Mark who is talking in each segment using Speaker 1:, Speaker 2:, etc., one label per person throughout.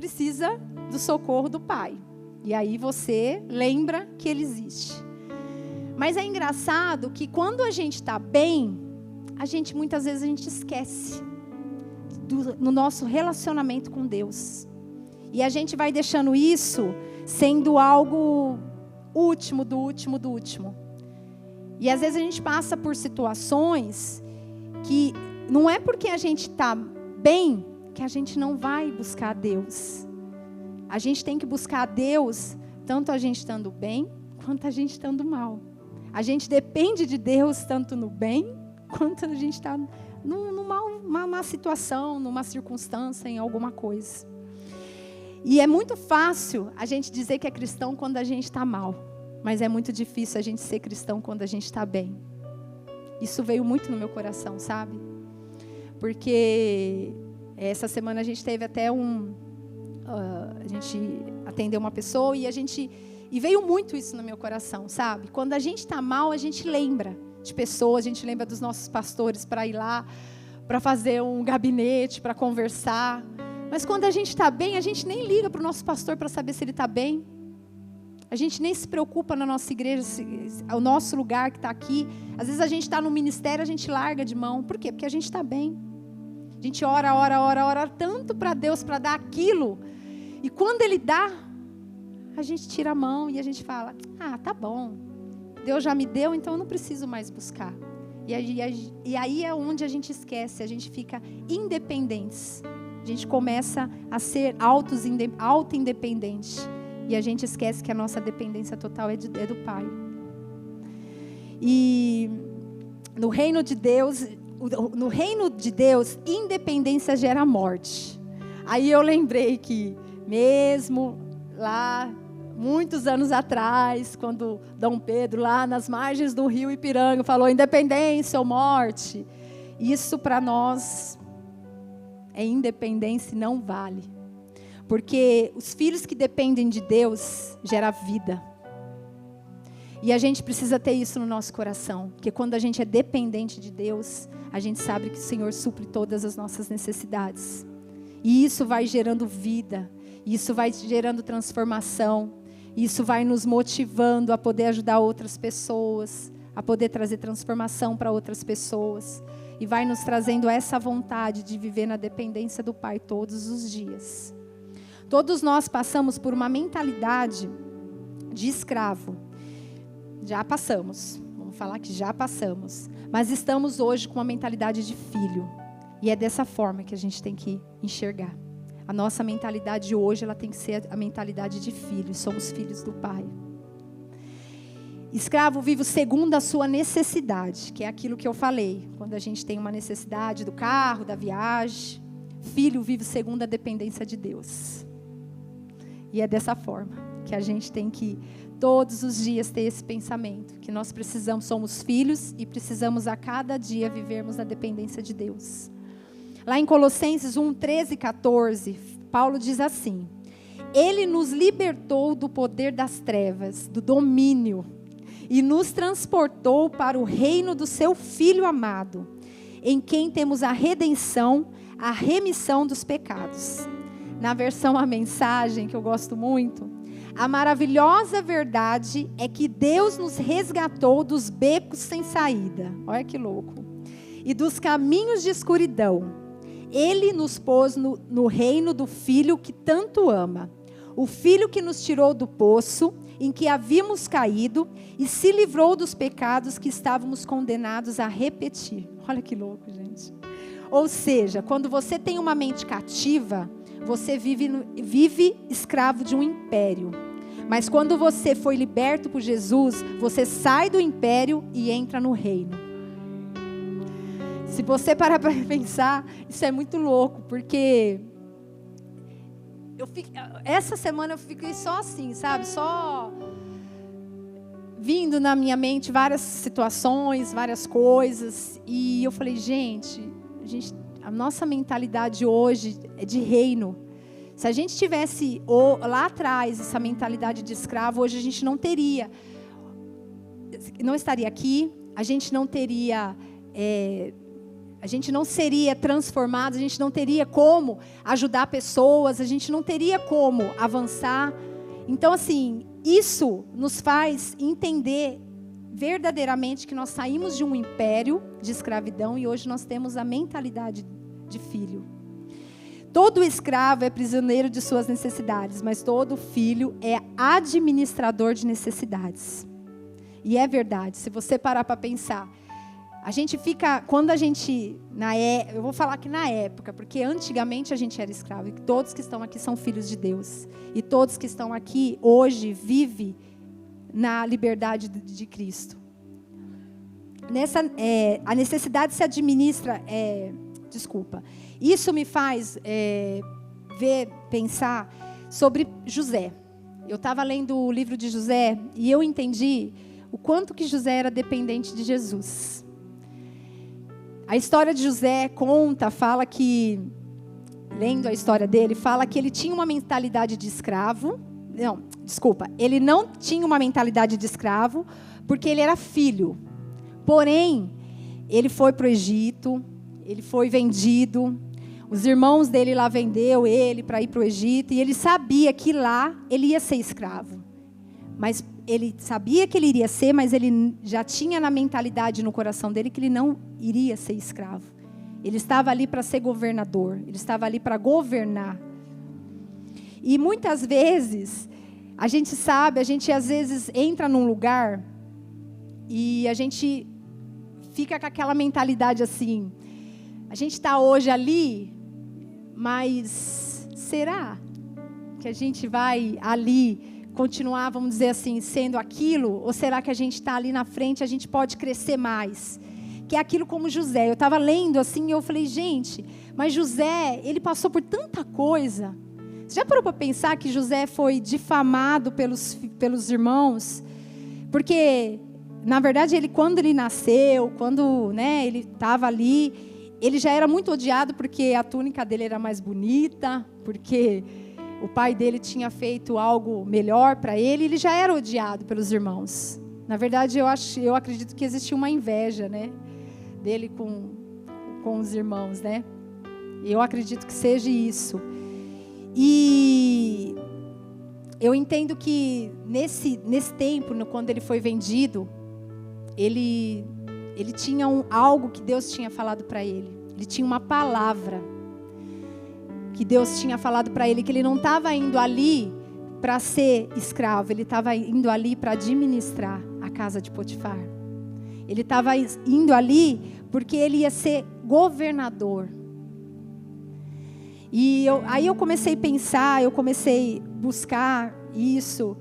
Speaker 1: precisa do socorro do Pai. E aí você lembra que Ele existe. Mas é engraçado que quando a gente está bem, muitas vezes a gente esquece no nosso relacionamento com Deus. E a gente vai deixando isso sendo algo último, do último, do último. E às vezes a gente passa por situações que não é porque a gente está bem que a gente não vai buscar a Deus. A gente tem que buscar a Deus, tanto a gente estando bem, quanto a gente estando mal. A gente depende de Deus, tanto no bem, quanto a gente está numa má situação, numa circunstância, em alguma coisa. E é muito fácil a gente dizer que é cristão quando a gente está mal. Mas é muito difícil a gente ser cristão quando a gente está bem. Isso veio muito no meu coração, sabe? Porque essa semana a gente teve até a gente atendeu uma pessoa e veio muito isso no meu coração, sabe? Quando a gente está mal, a gente lembra de pessoas, a gente lembra dos nossos pastores para ir lá, para fazer um gabinete, para conversar. Mas quando a gente está bem, a gente nem liga para o nosso pastor para saber se ele está bem. A gente nem se preocupa na nossa igreja, o nosso lugar que está aqui. Às vezes a gente está no ministério, a gente larga de mão. Por quê? Porque a gente está bem. A gente ora tanto para Deus para dar aquilo. E quando Ele dá, a gente tira a mão e a gente fala, tá bom. Deus já me deu, então eu não preciso mais buscar. E aí é onde a gente esquece, a gente fica independentes. A gente começa a ser auto-independente. E a gente esquece que a nossa dependência total é do Pai. E no reino de Deus, independência gera morte. Aí eu lembrei que mesmo lá, muitos anos atrás, quando Dom Pedro, lá nas margens do rio Ipiranga, falou independência ou morte, isso para nós é independência e não vale. Porque os filhos que dependem de Deus geram vida. E a gente precisa ter isso no nosso coração. Porque quando a gente é dependente de Deus, a gente sabe que o Senhor supre todas as nossas necessidades. E isso vai gerando vida. Isso vai gerando transformação. Isso vai nos motivando a poder ajudar outras pessoas. A poder trazer transformação para outras pessoas. E vai nos trazendo essa vontade de viver na dependência do Pai todos os dias. Todos nós passamos por uma mentalidade de escravo. Já passamos. Vamos falar que já passamos. Mas estamos hoje com uma mentalidade de filho. E é dessa forma que a gente tem que enxergar. A nossa mentalidade hoje, ela tem que ser a mentalidade de filho. Somos filhos do Pai. Escravo vive segundo a sua necessidade, que é aquilo que eu falei. Quando a gente tem uma necessidade do carro, da viagem. Filho vive segundo a dependência de Deus. E é dessa forma que a gente tem que todos os dias ter esse pensamento, que nós somos filhos e precisamos a cada dia vivermos na dependência de Deus. Lá em Colossenses 1, 13 e 14, Paulo diz assim: Ele nos libertou do poder das trevas, do domínio, e nos transportou para o reino do seu Filho amado, em quem temos a redenção, a remissão dos pecados. Na versão A Mensagem, que eu gosto muito, a maravilhosa verdade é que Deus nos resgatou dos becos sem saída. Olha que louco. E dos caminhos de escuridão. Ele nos pôs no reino do Filho que tanto ama. O Filho que nos tirou do poço em que havíamos caído e se livrou dos pecados que estávamos condenados a repetir. Olha que louco, gente. Ou seja, quando você tem uma mente cativa, você vive escravo de um império. Mas quando você foi liberto por Jesus, você sai do império e entra no reino. Se você parar para pensar, isso é muito louco, porque essa semana eu fiquei só assim, sabe? Só vindo na minha mente várias situações, várias coisas. E eu falei, a nossa mentalidade hoje é de reino. Se a gente tivesse lá atrás essa mentalidade de escravo, hoje a gente não estaria aqui, a gente não teria, A gente não seria transformado, a gente não teria como ajudar pessoas, a gente não teria como avançar. Então, assim, isso nos faz entender verdadeiramente que nós saímos de um império de escravidão e hoje nós temos a mentalidade de filho. Todo escravo é prisioneiro de suas necessidades, mas todo filho é administrador de necessidades. E é verdade, se você parar para pensar, a gente fica, quando a gente, eu vou falar que na época, porque antigamente a gente era escravo, e todos que estão aqui são filhos de Deus, e todos que estão aqui hoje vivem na liberdade de Cristo. A necessidade se administra, isso me faz pensar sobre José. Eu estava lendo o livro de José e eu entendi o quanto que José era dependente de Jesus. A história de José fala que, lendo a história dele, fala que ele tinha uma mentalidade de escravo. Não, desculpa, ele não tinha uma mentalidade de escravo, porque ele era filho. Porém, ele foi para o Egito, ele foi vendido, os irmãos dele lá vendeu ele para ir para o Egito, e ele sabia que lá ele ia ser escravo. Mas ele sabia que ele iria ser, mas ele já tinha na mentalidade, no coração dele, que ele não iria ser escravo. Ele estava ali para ser governador, ele estava ali para governar. E muitas vezes, a gente às vezes entra num lugar e a gente fica com aquela mentalidade assim, a gente está hoje ali, mas será que a gente vai ali continuar, vamos dizer assim, sendo aquilo? Ou será que a gente está ali na frente, a gente pode crescer mais? Que é aquilo como José. Eu estava lendo assim e eu falei, gente, mas José, ele passou por tanta coisa. Você já parou para pensar que José foi difamado pelos irmãos? Porque, na verdade, quando ele nasceu, quando ele estava ali, ele já era muito odiado porque a túnica dele era mais bonita, porque o pai dele tinha feito algo melhor para ele, ele já era odiado pelos irmãos. Na verdade, eu acredito que existia uma inveja, dele com os irmãos, Eu acredito que seja isso. E eu entendo que nesse tempo, quando ele foi vendido, ele tinha algo que Deus tinha falado para ele. Ele tinha uma palavra que Deus tinha falado para ele, que ele não estava indo ali para ser escravo, ele estava indo ali para administrar a casa de Potifar. Ele estava indo ali porque ele ia ser governador. E aí eu comecei a pensar, eu comecei a buscar isso.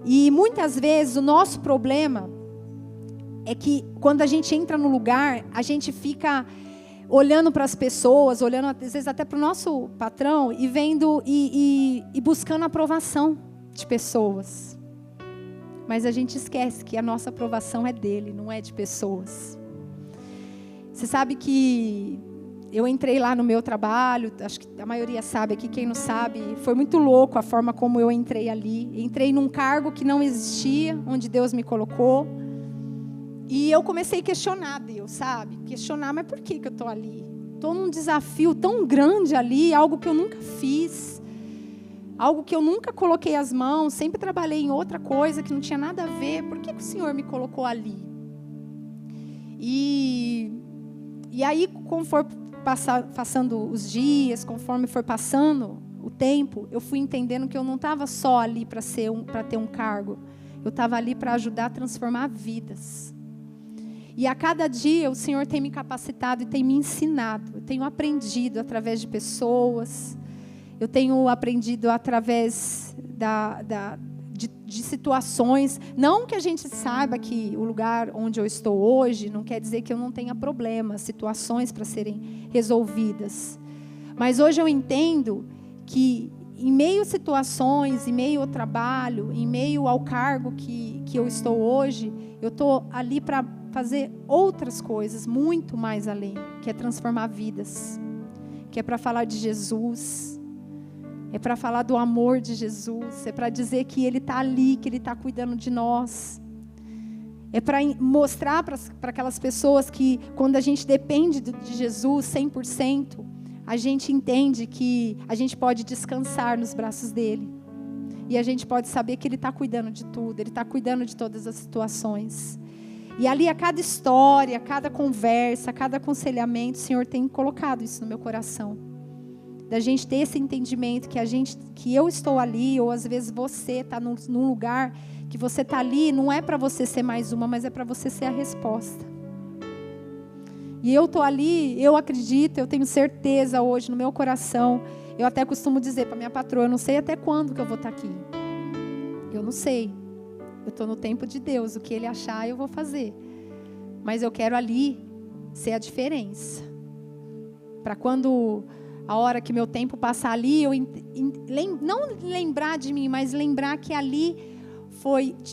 Speaker 1: E muitas vezes o nosso problema é que quando a gente entra no lugar, a gente fica olhando para as pessoas, olhando às vezes até para o nosso patrão e vendo e buscando a aprovação de pessoas. Mas a gente esquece que a nossa aprovação é dele, não é de pessoas. Você sabe que eu entrei lá no meu trabalho, acho que a maioria sabe aqui, quem não sabe, foi muito louco a forma como eu entrei ali. Entrei num cargo que não existia, onde Deus me colocou. E eu comecei a questionar Deus, sabe? Questionar, mas por que eu estou ali? Estou num desafio tão grande ali, algo que eu nunca fiz, algo que eu nunca coloquei as mãos, sempre trabalhei em outra coisa que não tinha nada a ver. Por que o Senhor me colocou ali? E aí, conforme passando os dias, conforme foi passando o tempo, eu fui entendendo que eu não estava só ali para ter um cargo. Eu estava ali para ajudar a transformar vidas. E a cada dia o Senhor tem me capacitado e tem me ensinado. Eu tenho aprendido através de pessoas. Eu tenho aprendido através de situações. Não que a gente saiba que o lugar onde eu estou hoje não quer dizer que eu não tenha problemas, situações para serem resolvidas. Mas hoje eu entendo que em meio a situações, em meio ao trabalho, em meio ao cargo que eu estou hoje, eu estou ali para fazer outras coisas muito mais além, que é transformar vidas, que é para falar de Jesus, é para falar do amor de Jesus, é para dizer que Ele está ali, que Ele está cuidando de nós. É para mostrar para aquelas pessoas que quando a gente depende de Jesus 100%, a gente entende que a gente pode descansar nos braços dele. E a gente pode saber que ele está cuidando de tudo, ele está cuidando de todas as situações. E ali a cada história, a cada conversa, a cada aconselhamento, o Senhor tem colocado isso no meu coração. Da gente ter esse entendimento que eu estou ali, ou às vezes você está num lugar que você está ali, não é para você ser mais uma, mas é para você ser a resposta. E eu estou ali, eu acredito, eu tenho certeza hoje no meu coração. Eu até costumo dizer para minha patroa, eu não sei até quando que eu vou estar aqui. Eu não sei. Eu estou no tempo de Deus, o que Ele achar eu vou fazer. Mas eu quero ali ser a diferença. Para quando a hora que meu tempo passar ali, não lembrar de mim, mas lembrar que ali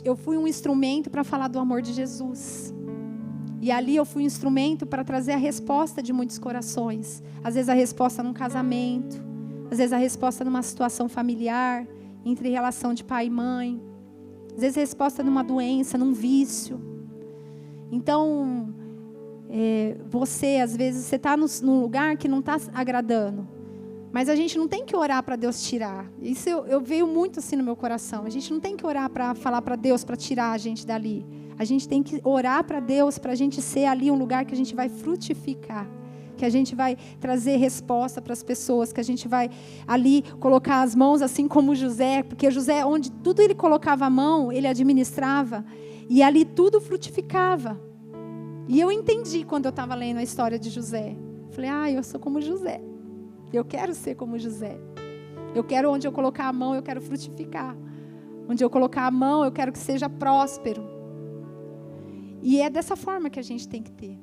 Speaker 1: eu fui um instrumento para falar do amor de Jesus. E ali eu fui um instrumento para trazer a resposta de muitos corações. Às vezes a resposta num casamento, às vezes a resposta numa situação familiar, entre relação de pai e mãe. Às vezes a resposta numa doença, num vício. Então, você, às vezes, você está num lugar que não está agradando. Mas a gente não tem que orar para Deus tirar. Isso eu veio muito assim no meu coração. A gente não tem que orar para falar para Deus para tirar a gente dali. A gente tem que orar para Deus para a gente ser ali um lugar que a gente vai frutificar. Que a gente vai trazer resposta para as pessoas. Que a gente vai ali colocar as mãos assim como José. Porque José, onde tudo ele colocava a mão, ele administrava. E ali tudo frutificava. E eu entendi quando eu estava lendo a história de José. Falei, eu sou como José. Eu quero ser como José. Eu quero onde eu colocar a mão, eu quero frutificar. Onde eu colocar a mão, eu quero que seja próspero. E é dessa forma que a gente tem que ter.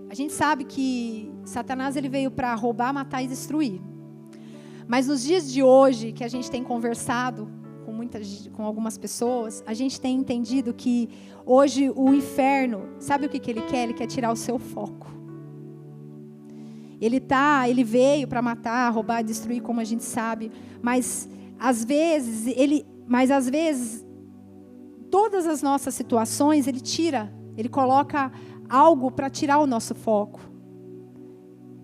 Speaker 1: A gente sabe que Satanás ele veio para roubar, matar e destruir. Mas nos dias de hoje, que a gente tem conversado com algumas pessoas, a gente tem entendido que hoje o inferno, sabe o que ele quer? Ele quer tirar o seu foco. Ele veio para matar, roubar, destruir, como a gente sabe, mas às vezes todas as nossas situações ele coloca algo para tirar o nosso foco,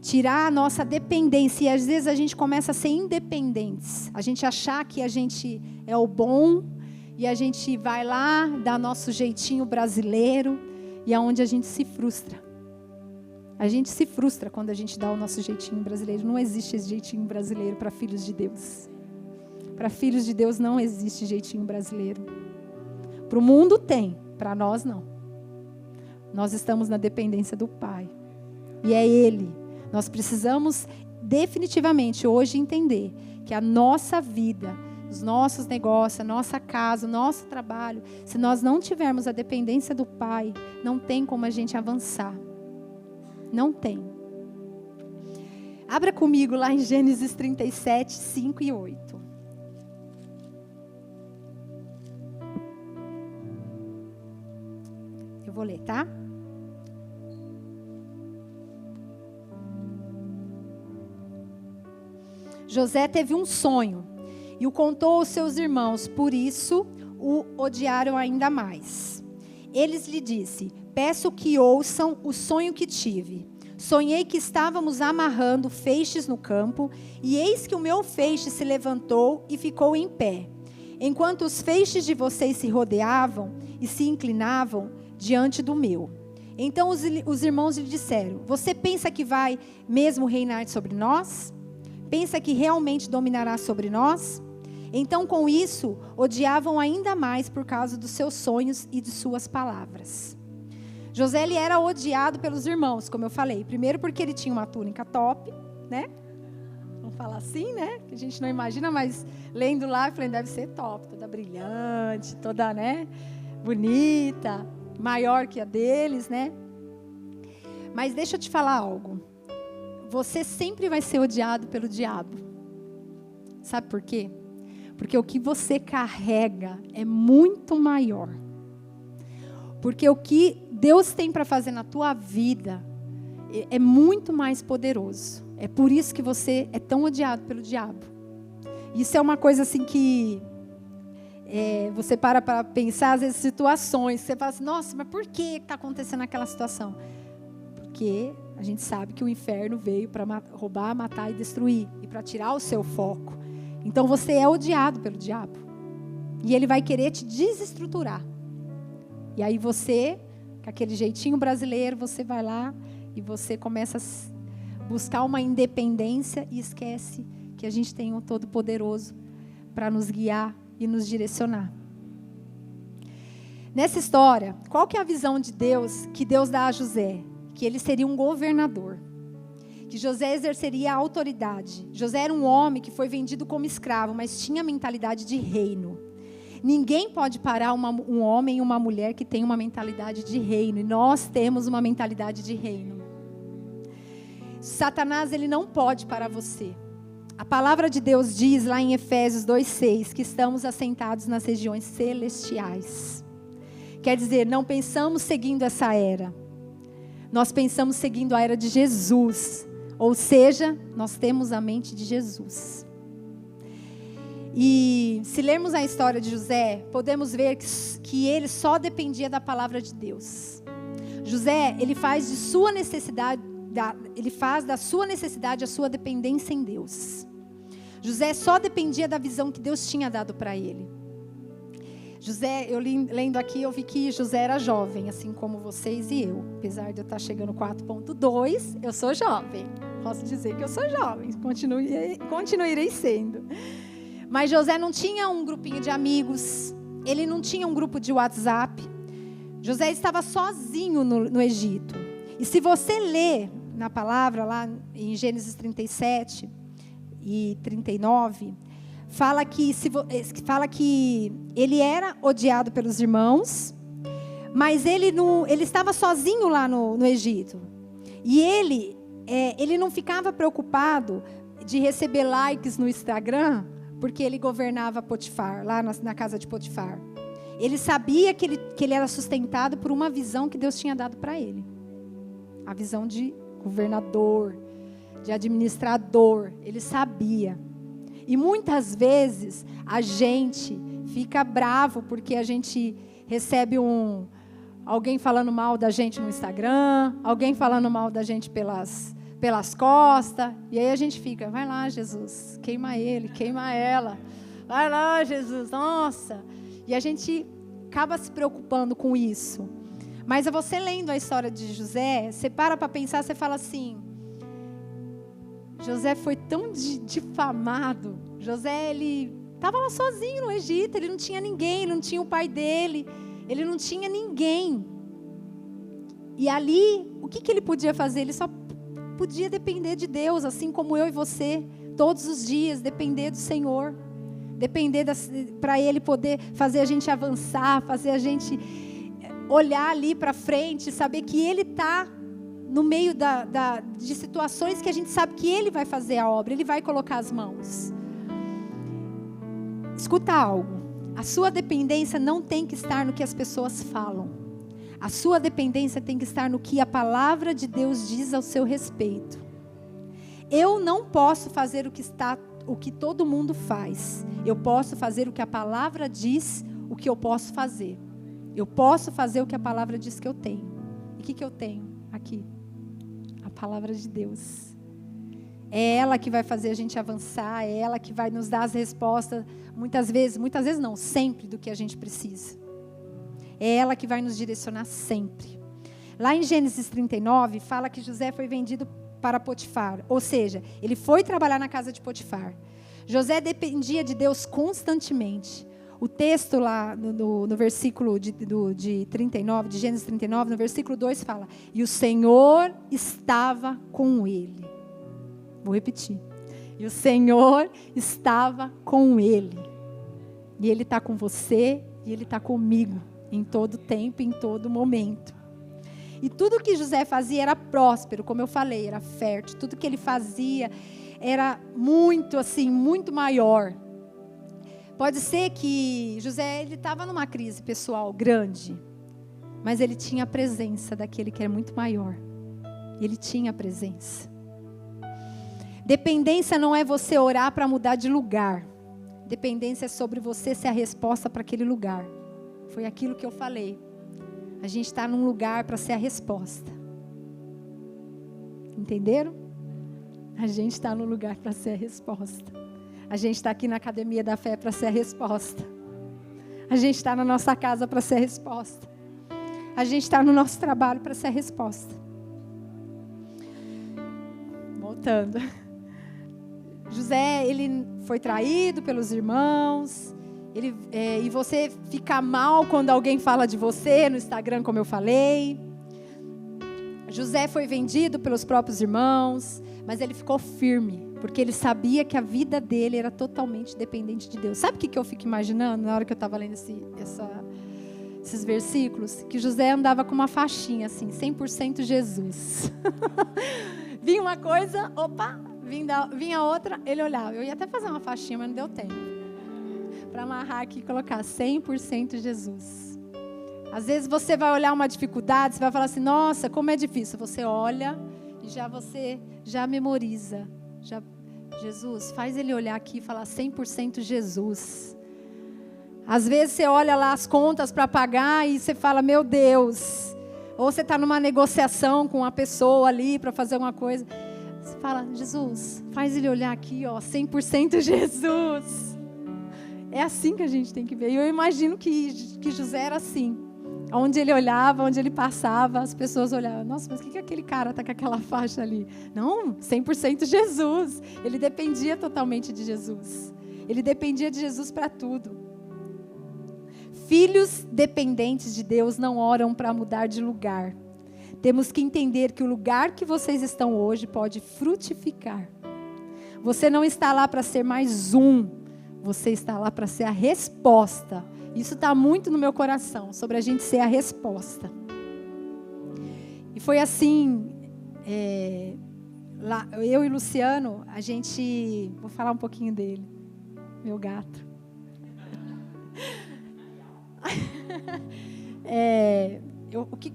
Speaker 1: tirar a nossa dependência. E às vezes a gente começa a ser independentes, a gente achar que a gente é o bom e a gente vai lá dar nosso jeitinho brasileiro e é onde a gente se frustra. A gente se frustra quando a gente dá o nosso jeitinho brasileiro. Não existe esse jeitinho brasileiro para filhos de Deus. Para filhos de Deus não existe jeitinho brasileiro. Para o mundo tem, para nós não. Nós estamos na dependência do Pai. E é Ele. Nós precisamos definitivamente hoje entender que a nossa vida, os nossos negócios, a nossa casa, o nosso trabalho, se nós não tivermos a dependência do Pai, não tem como a gente avançar. Não tem. Abra comigo lá em Gênesis 37, 5 e 8. Eu vou ler, tá? José teve um sonho e o contou aos seus irmãos, por isso o odiaram ainda mais. Eles lhe disse: peço que ouçam o sonho que tive. Sonhei que estávamos amarrando feixes no campo, e eis que o meu feixe se levantou e ficou em pé, enquanto os feixes de vocês se rodeavam e se inclinavam diante do meu. Então os irmãos lhe disseram: você pensa que vai mesmo reinar sobre nós? Pensa que realmente dominará sobre nós? Então, com isso, odiavam ainda mais por causa dos seus sonhos e de suas palavras. José ele era odiado pelos irmãos, como eu falei. Primeiro porque ele tinha uma túnica top, né? Vamos falar assim, né? Que a gente não imagina, mas lendo lá, eu falei, deve ser top. Toda brilhante, toda, né? Bonita, maior que a deles, né? Mas deixa eu te falar algo. Você sempre vai ser odiado pelo diabo. Sabe por quê? Porque o que você carrega é muito maior. Porque o que Deus tem para fazer na tua vida é muito mais poderoso. É por isso que você é tão odiado pelo diabo. Isso é uma coisa assim que você para pensar, às vezes, situações. Você fala assim, nossa, mas por que está acontecendo aquela situação? Porque a gente sabe que o inferno veio para roubar, matar e destruir. E para tirar o seu foco. Então você é odiado pelo diabo. E ele vai querer te desestruturar. E aí você, com aquele jeitinho brasileiro, você vai lá e você começa a buscar uma independência e esquece que a gente tem um Todo-Poderoso para nos guiar e nos direcionar. Nessa história, qual que é a visão de Deus que Deus dá a José? Que ele seria um governador. Que José exerceria a autoridade. José era um homem que foi vendido como escravo, mas tinha mentalidade de reino. Ninguém pode parar um homem e uma mulher que tem uma mentalidade de reino. E nós temos uma mentalidade de reino. Satanás, ele não pode parar você. A palavra de Deus diz lá em Efésios 2:6 que estamos assentados nas regiões celestiais. Quer dizer, não pensamos seguindo essa era. Nós pensamos seguindo a era de Jesus. Ou seja, nós temos a mente de Jesus. E se lermos a história de José, podemos ver que ele só dependia da palavra de Deus. José, ele faz da sua necessidade a sua dependência em Deus. José só dependia da visão que Deus tinha dado para ele. José, lendo aqui, eu vi que José era jovem, assim como vocês e eu. Apesar de eu estar chegando 4.2, eu sou jovem. Posso dizer que eu sou jovem, continuarei sendo. Mas José não tinha um grupinho de amigos, ele não tinha um grupo de WhatsApp. José estava sozinho no Egito. E se você ler na palavra, lá em Gênesis 37 e 39, fala que ele era odiado pelos irmãos, mas ele estava sozinho lá no Egito. E ele não ficava preocupado de receber likes no Instagram, porque ele governava Potifar, lá na casa de Potifar. Ele sabia que ele era sustentado por uma visão que Deus tinha dado para ele. A visão de governador, de administrador. Ele sabia. E muitas vezes a gente fica bravo porque a gente recebe alguém falando mal da gente no Instagram, alguém falando mal da gente pelas costas, e aí a gente fica, vai lá, Jesus, queima ele, queima ela, vai lá, Jesus, nossa, e a gente acaba se preocupando com isso. Mas você lendo a história de José, você para pensar, você fala assim, José foi tão difamado, José, ele estava lá sozinho no Egito, ele não tinha ninguém, ele não tinha o pai dele, ele não tinha ninguém, e ali, o que ele podia fazer? Ele só podia depender de Deus, assim como eu e você, todos os dias, depender do Senhor, depender para Ele poder fazer a gente avançar, fazer a gente olhar ali para frente, saber que Ele está no meio de situações que a gente sabe que Ele vai fazer a obra, Ele vai colocar as mãos. Escuta algo, a sua dependência não tem que estar no que as pessoas falam. A sua dependência tem que estar no que a palavra de Deus diz ao seu respeito. Eu não posso fazer o que todo mundo faz. Eu posso fazer o que a palavra diz, o que eu posso fazer. Eu posso fazer o que a palavra diz que eu tenho. E o que eu tenho aqui? A palavra de Deus. É ela que vai fazer a gente avançar, é ela que vai nos dar as respostas, muitas vezes não, sempre do que a gente precisa. É ela que vai nos direcionar sempre. Lá em Gênesis 39, fala que José foi vendido para Potifar. Ou seja, ele foi trabalhar na casa de Potifar. José dependia de Deus constantemente. O texto lá no versículo de 39, de Gênesis 39, no versículo 2 fala, e o Senhor estava com ele. Vou repetir. E o Senhor estava com ele. E Ele está com você e Ele está comigo. Em todo tempo, em todo momento. E tudo que José fazia era próspero, como eu falei, era fértil. Tudo que ele fazia era muito maior. Pode ser que José estava numa crise pessoal grande, mas ele tinha a presença daquele que é muito maior. Ele tinha a presença. Dependência não é você orar para mudar de lugar. Dependência é sobre você ser a resposta para aquele lugar. Foi aquilo que eu falei. A gente está num lugar para ser a resposta. Entenderam? A gente está num lugar para ser a resposta. A gente está aqui na Academia da Fé para ser a resposta. A gente está na nossa casa para ser a resposta. A gente está no nosso trabalho para ser a resposta. Voltando. José, ele foi traído pelos irmãos. E você fica mal quando alguém fala de você no Instagram, como eu falei. José foi vendido pelos próprios irmãos, mas ele ficou firme, porque ele sabia que a vida dele era totalmente dependente de Deus. Sabe o que eu fico imaginando na hora que eu estava lendo esses versículos? Que José andava com uma faixinha assim, 100% Jesus. Vinha uma coisa, opa, vinha outra, ele olhava. Eu ia até fazer uma faixinha, mas não deu tempo. Para amarrar aqui e colocar 100% Jesus. Às vezes você vai olhar uma dificuldade, você vai falar assim, nossa, como é difícil. Você olha e você já memoriza. Jesus, faz ele olhar aqui e falar 100% Jesus. Às vezes você olha lá as contas para pagar e você fala, meu Deus. Ou você está numa negociação com uma pessoa ali para fazer alguma coisa. Você fala, Jesus, faz ele olhar aqui, ó, 100% Jesus. É assim que a gente tem que ver. E eu imagino que José era assim. Onde ele olhava, onde ele passava, as pessoas olhavam. Nossa, mas o que aquele cara está com aquela faixa ali? Não, 100% Jesus. Ele dependia totalmente de Jesus. Ele dependia de Jesus para tudo. Filhos dependentes de Deus não oram para mudar de lugar. Temos que entender que o lugar que vocês estão hoje pode frutificar. Você não está lá para ser mais um. Você está lá para ser a resposta. Isso está muito no meu coração, sobre a gente ser a resposta. E foi assim, lá, eu e Luciano, a gente... Vou falar um pouquinho dele, meu gato.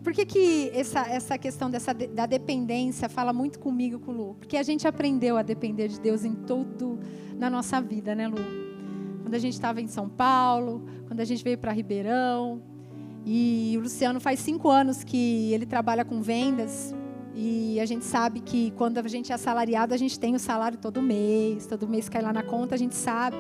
Speaker 1: Por que essa questão da dependência fala muito comigo, com o Lu? Porque a gente aprendeu a depender de Deus em todo na nossa vida, né, Lu? Quando a gente estava em São Paulo, quando a gente veio para Ribeirão. E o Luciano faz 5 anos que ele trabalha com vendas. E a gente sabe que quando a gente é assalariado, a gente tem o salário todo mês cai lá na conta, a gente sabe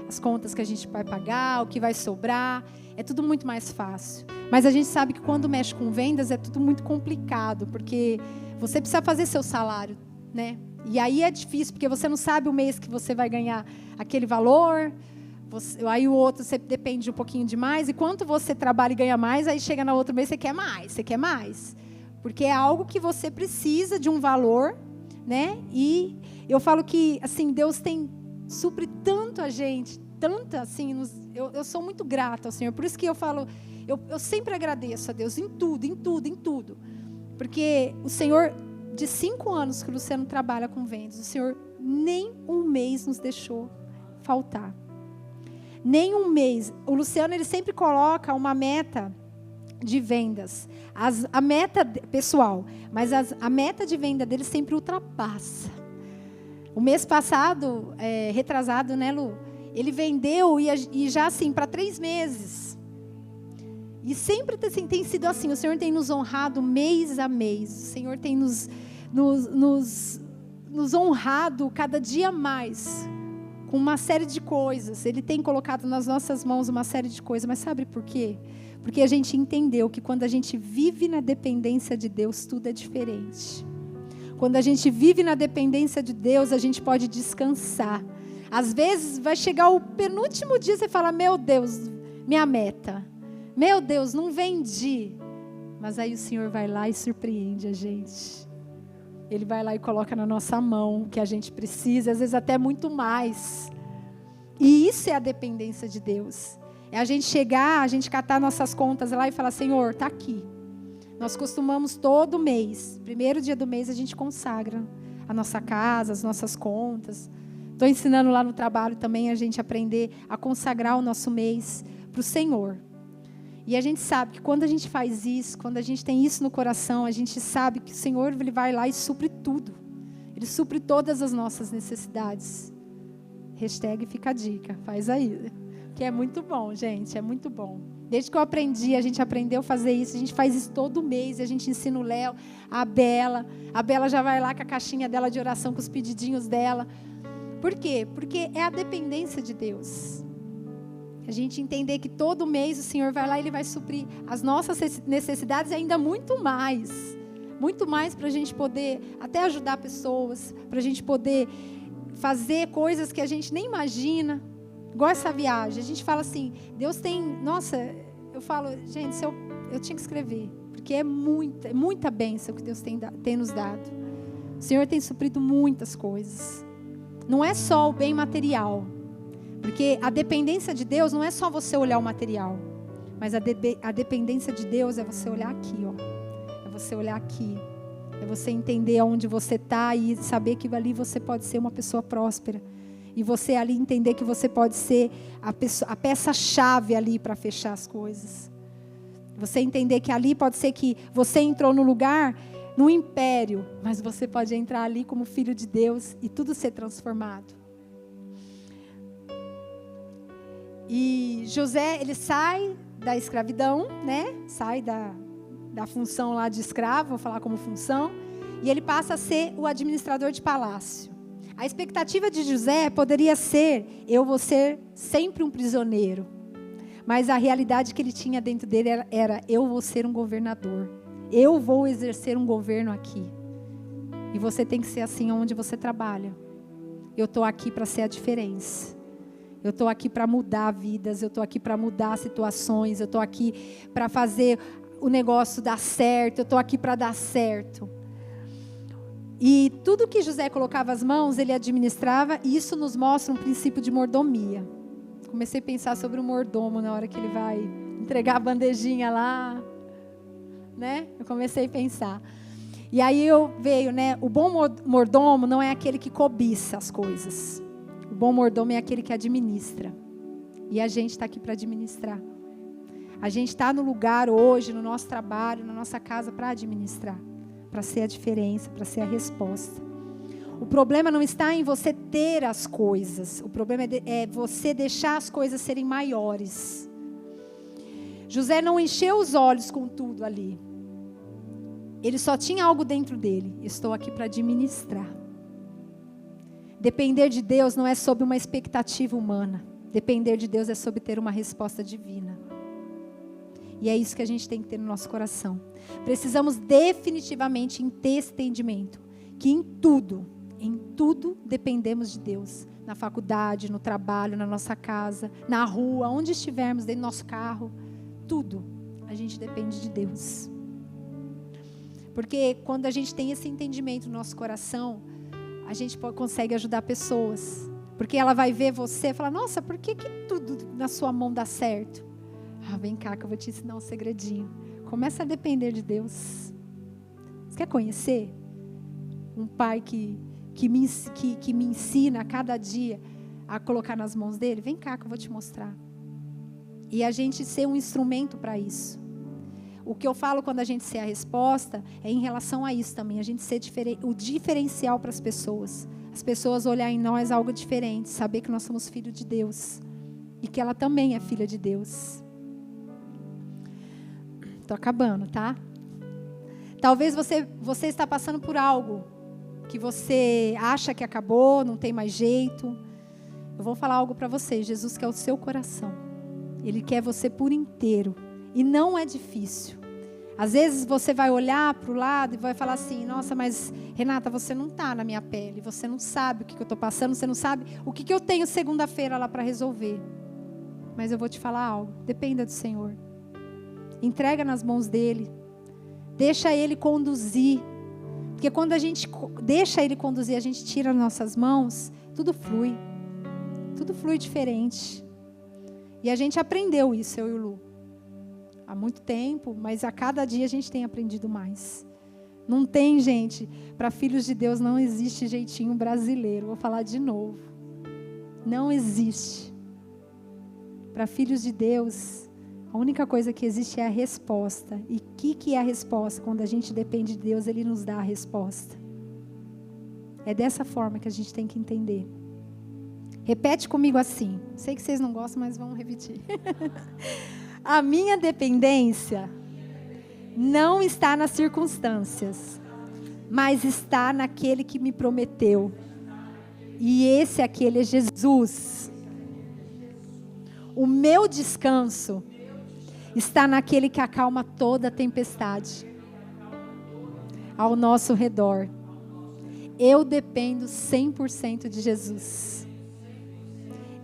Speaker 1: as contas que a gente vai pagar, o que vai sobrar. É tudo muito mais fácil. Mas a gente sabe que quando mexe com vendas é tudo muito complicado, porque você precisa fazer seu salário, né? E aí é difícil, porque você não sabe o mês que você vai ganhar aquele valor. Aí o outro você depende um pouquinho de mais. E quanto você trabalha e ganha mais, aí chega no outro mês você quer mais. Porque é algo que você precisa de um valor, né? E eu falo que, assim, Deus supre tanto a gente, tanto assim, eu sou muito grata ao Senhor. Por isso que eu falo, eu sempre agradeço a Deus em tudo. Porque o Senhor, de 5 anos que o Luciano trabalha com vendas, o Senhor nem um mês nos deixou faltar. Nem um mês. O Luciano, ele sempre coloca uma meta de vendas. A meta pessoal, mas a meta de venda dele sempre ultrapassa. O mês passado, retrasado, né, Lu? Ele vendeu e já assim, para 3 meses. E sempre assim, tem sido assim. O Senhor tem nos honrado mês a mês. O Senhor tem nos honrado cada dia mais. Com uma série de coisas. Ele tem colocado nas nossas mãos uma série de coisas. Mas sabe por quê? Porque a gente entendeu que quando a gente vive na dependência de Deus, tudo é diferente. Quando a gente vive na dependência de Deus, a gente pode descansar. Às vezes vai chegar o penúltimo dia e você fala, meu Deus, minha meta. Meu Deus, não vendi. Mas aí o Senhor vai lá e surpreende a gente. Ele vai lá e coloca na nossa mão o que a gente precisa, às vezes até muito mais. E isso é a dependência de Deus. É a gente chegar, a gente catar nossas contas lá e falar, Senhor, está aqui. Nós costumamos todo mês, primeiro dia do mês, a gente consagra a nossa casa, as nossas contas. Estou ensinando lá no trabalho também a gente aprender a consagrar o nosso mês para o Senhor. E a gente sabe que quando a gente faz isso, quando a gente tem isso no coração, a gente sabe que o Senhor, Ele vai lá e supre tudo. Ele supre todas as nossas necessidades. Hashtag fica a dica, faz aí. Que é muito bom, gente, é muito bom. Desde que eu aprendi, a gente aprendeu a fazer isso, a gente faz isso todo mês, a gente ensina o Léo, a Bela já vai lá com a caixinha dela de oração, com os pedidinhos dela. Por quê? Porque é a dependência de Deus. A gente entender que todo mês o Senhor vai lá e Ele vai suprir as nossas necessidades e ainda muito mais para a gente poder até ajudar pessoas, para a gente poder fazer coisas que a gente nem imagina. Igual essa viagem, a gente fala assim, Deus tem, nossa, eu falo, gente, eu tinha que escrever, porque é muita bênção que Deus tem nos dado. O Senhor tem suprido muitas coisas. Não é só o bem material, porque a dependência de Deus não é só você olhar o material, mas a dependência de Deus é você olhar aqui, ó. É você olhar aqui, é você entender onde você está e saber que ali você pode ser uma pessoa próspera. E você ali entender que você pode ser a peça-chave ali para fechar as coisas. Você entender que ali pode ser que você entrou no lugar, no império, mas você pode entrar ali como filho de Deus e tudo ser transformado. E José, ele sai da escravidão, né? Sai da função lá de escravo, vou falar como função, e ele passa a ser o administrador de palácio. A expectativa de José poderia ser, eu vou ser sempre um prisioneiro. Mas a realidade que ele tinha dentro dele era eu vou ser um governador. Eu vou exercer um governo aqui. E você tem que ser assim onde você trabalha. Eu estou aqui para ser a diferença. Eu estou aqui para mudar vidas, eu estou aqui para mudar situações, eu estou aqui para fazer o negócio dar certo, eu estou aqui para dar certo. E tudo que José colocava as mãos, ele administrava, e isso nos mostra um princípio de mordomia. Comecei a pensar sobre o mordomo na hora que ele vai entregar a bandejinha lá, né? Eu comecei a pensar. E aí veio, né? O bom mordomo não é aquele que cobiça as coisas. O bom mordomo é aquele que administra. E a gente está aqui para administrar. A gente está no lugar hoje, no nosso trabalho, na nossa casa, para administrar. Para ser a diferença, para ser a resposta. O problema não está em você ter as coisas. O problema é você deixar as coisas serem maiores. José não encheu os olhos com tudo ali. Ele só tinha algo dentro dele. Estou aqui para administrar. Depender de Deus não é sobre uma expectativa humana. Depender de Deus é sobre ter uma resposta divina. E é isso que a gente tem que ter no nosso coração. Precisamos definitivamente ter esse entendimento. Que em tudo dependemos de Deus. Na faculdade, no trabalho, na nossa casa, na rua, onde estivermos, dentro do nosso carro. Tudo, a gente depende de Deus. Porque quando a gente tem esse entendimento no nosso coração, a gente consegue ajudar pessoas. Porque ela vai ver você e falar, nossa, por que tudo na sua mão dá certo? Vem cá que eu vou te ensinar um segredinho. Começa a depender de Deus. Você quer conhecer um pai que me ensina a cada dia a colocar nas mãos dele? Vem cá que eu vou te mostrar. E a gente ser um instrumento para isso. O que eu falo quando a gente ser a resposta é em relação a isso também. A gente ser o diferencial para as pessoas. As pessoas olharem em nós algo diferente. Saber que nós somos filhos de Deus. E que ela também é filha de Deus. Estou acabando, tá? Talvez você está passando por algo que você acha que acabou, não tem mais jeito. Eu vou falar algo para você. Jesus quer o seu coração. Ele quer você por inteiro. E não é difícil. Às vezes você vai olhar para o lado e vai falar assim, nossa, mas Renata, você não está na minha pele. Você não sabe o que eu estou passando. Você não sabe o que eu tenho segunda-feira lá para resolver. Mas eu vou te falar algo. Dependa do Senhor. Entrega nas mãos dele. Deixa ele conduzir. Porque quando a gente deixa ele conduzir, a gente tira as nossas mãos, tudo flui. Tudo flui diferente. E a gente aprendeu isso, eu e o Lu. Há muito tempo, mas a cada dia a gente tem aprendido mais. Não tem, gente, para filhos de Deus não existe jeitinho brasileiro. Vou falar de novo. Não existe. Para filhos de Deus, a única coisa que existe é a resposta. E o que é a resposta? Quando a gente depende de Deus, Ele nos dá a resposta. É dessa forma que a gente tem que entender. Repete comigo assim. Sei que vocês não gostam, mas vamos repetir. A minha dependência não está nas circunstâncias, mas está naquele que me prometeu. E aquele é Jesus. O meu descanso está naquele que acalma toda a tempestade ao nosso redor. Eu dependo 100% de Jesus.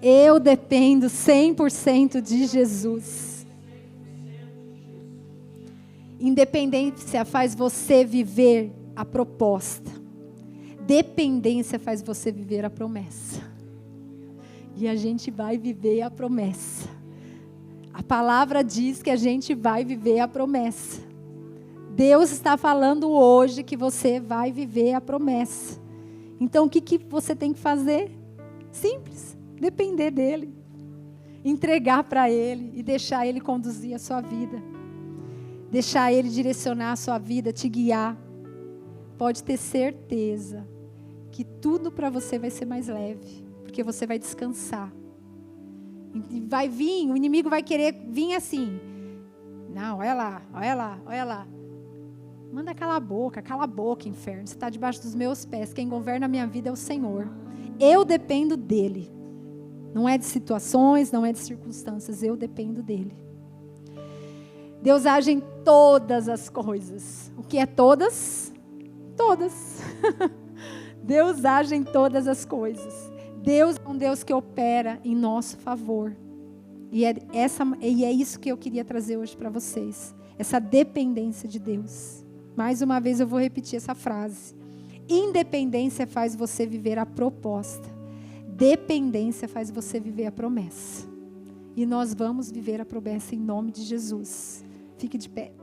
Speaker 1: Eu dependo 100% de Jesus. Independência faz você viver a proposta. Dependência faz você viver a promessa. E a gente vai viver a promessa. A palavra diz que a gente vai viver a promessa. Deus está falando hoje que você vai viver a promessa. Então o que você tem que fazer? Simples, depender dEle. Entregar para Ele e deixar Ele conduzir a sua vida. Deixar Ele direcionar a sua vida, te guiar. Pode ter certeza que tudo para você vai ser mais leve, porque você vai descansar. E vai vir, o inimigo vai querer vir assim. Não, olha lá, olha lá, olha lá. Manda cala a boca, inferno. Você está debaixo dos meus pés. Quem governa a minha vida é o Senhor. Eu dependo dEle. Não é de situações, não é de circunstâncias. Eu dependo dEle. Deus age em todas as coisas. O que é todas? Todas. Deus age em todas as coisas. Deus é um Deus que opera em nosso favor. E é isso que eu queria trazer hoje para vocês. Essa dependência de Deus. Mais uma vez eu vou repetir essa frase. Independência faz você viver a proposta. Dependência faz você viver a promessa. E nós vamos viver a promessa em nome de Jesus. Fique de pé.